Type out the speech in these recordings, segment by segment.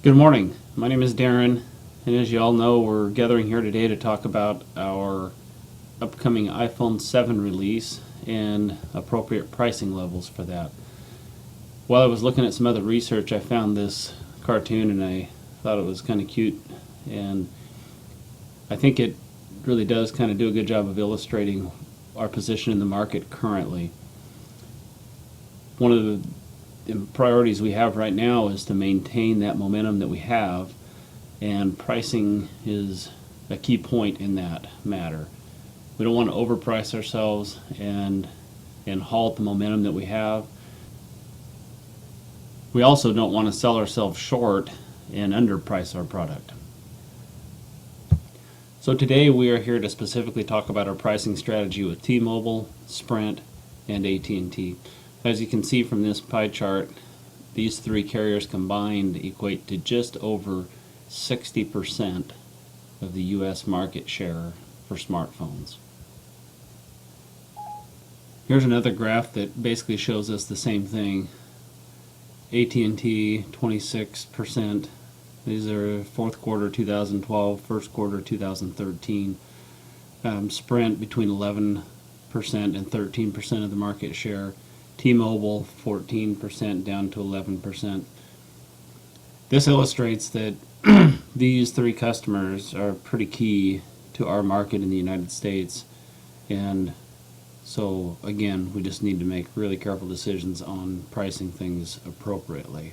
Good morning. My name is Darren, and as you all know, we're gathering here today to talk about our upcoming iPhone 7 release and appropriate pricing levels for that. While I was looking at some other research, I found this cartoon and I thought it was kind of cute, and I think it really does kind of do a good job of illustrating our position in the market currently. One of the priorities we have right now is to maintain that momentum that we have, and pricing is a key point in that matter. We don't want to overprice ourselves and halt the momentum that we have. We also don't want to sell ourselves short and underprice our product. So today we are here to specifically talk about our pricing strategy with T-Mobile, Sprint, and AT&T. As you can see from this pie chart, these three carriers combined equate to just over 60% of the U.S. market share for smartphones. Here's another graph that basically shows us the same thing. AT&T 26%. These are fourth quarter 2012, first quarter 2013. Sprint between 11% and 13% of the market share. T-Mobile 14% down to 11%. This illustrates that these three customers are pretty key to our market in the United States, and so again we just need to make really careful decisions on pricing things appropriately.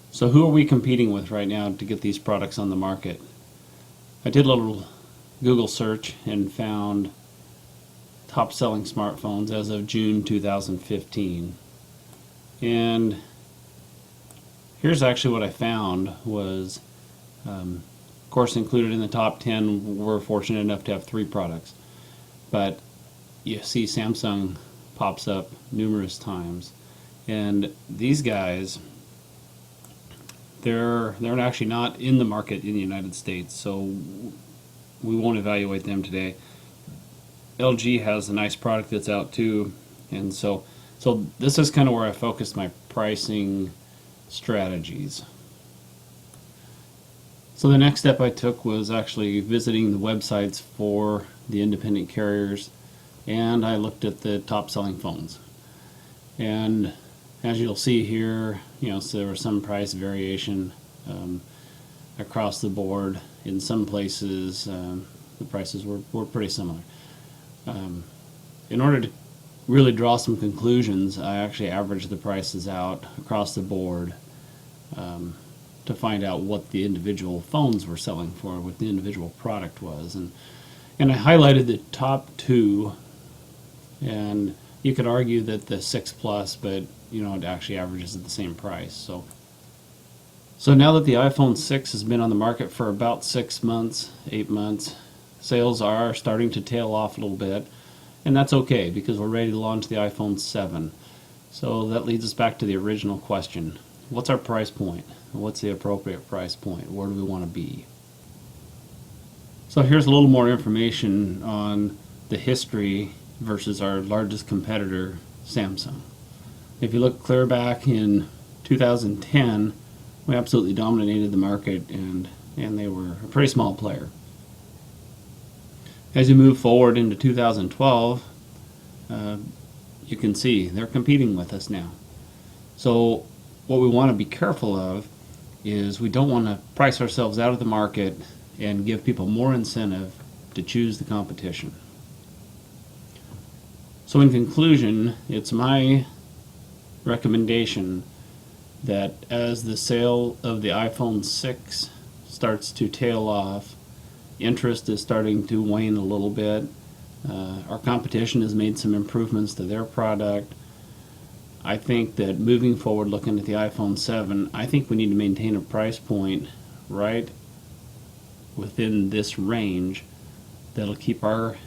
So who are we competing with right now to get these products on the market? I did a little Google search and found top selling smartphones as of June 2015, and here's actually what I found was of course included in the top 10 we're fortunate enough to have 3 products, but you see Samsung pops up numerous times, and these guys they're actually not in the market in the United States, so we won't evaluate them today. LG has a nice product that's out too, and so this is kind of where I focused my pricing strategies. So the next step I took was actually visiting the websites for the independent carriers, and I looked at the top selling phones. And as you'll see here, so there was some price variation across the board. In some places the prices were pretty similar. In order to really draw some conclusions, I actually averaged the prices out across the board to find out what the individual phones were selling for, what the individual product was, and I highlighted the top 2, and you could argue that the 6 Plus, but it actually averages at the same price. So now that the iPhone 6 has been on the market for about 6 months, 8 months, sales are starting to tail off a little bit, and that's okay because we're ready to launch the iPhone 7. So that leads us back to the original question. What's our price point? What's the appropriate price point? Where do we want to be? So here's a little more information on the history versus our largest competitor, Samsung. If you look clear back in 2010, we absolutely dominated the market, and they were a pretty small player. As you move forward into 2012, you can see they're competing with us now. So what we want to be careful of is we don't want to price ourselves out of the market and give people more incentive to choose the competition. So in conclusion, it's my recommendation that as the sale of the iPhone 6 starts to tail off, interest is starting to wane a little bit. Our competition has made some improvements to their product. I think that moving forward, looking at the iPhone 7, I think we need to maintain a price point right within this range that'll keep our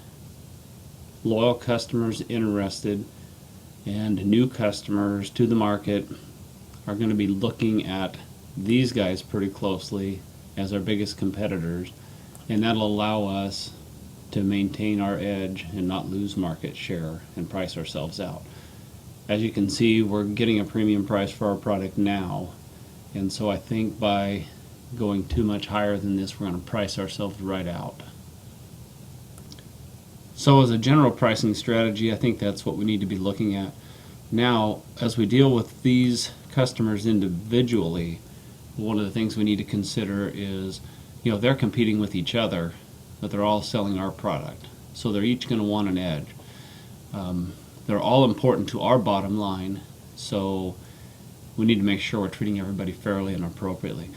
loyal customers interested, and new customers to the market are going to be looking at these guys pretty closely as our biggest competitors, and that'll allow us to maintain our edge and not lose market share and price ourselves out. As you can see, we're getting a premium price for our product now, And so I think by going too much higher than this, we're going to price ourselves right out. So as a general pricing strategy, I think that's what we need to be looking at. Now, as we deal with these customers individually, one of the things we need to consider is, they're competing with each other, but they're all selling our product. So they're each going to want an edge. They're all important to our bottom line, so we need to make sure we're treating everybody fairly and appropriately.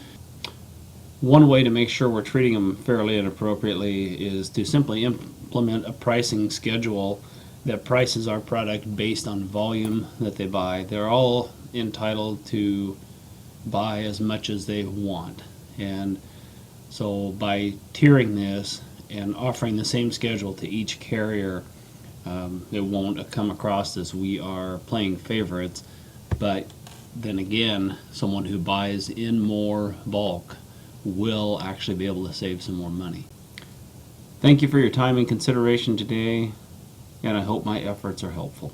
One way to make sure we're treating them fairly and appropriately is to simply implement a pricing schedule that prices our product based on volume that they buy. They're all entitled to buy as much as they want. And so by tiering this and offering the same schedule to each carrier, it won't come across as we are playing favorites, but then again, someone who buys in more bulk will actually be able to save some more money. Thank you for your time and consideration today, and I hope my efforts are helpful.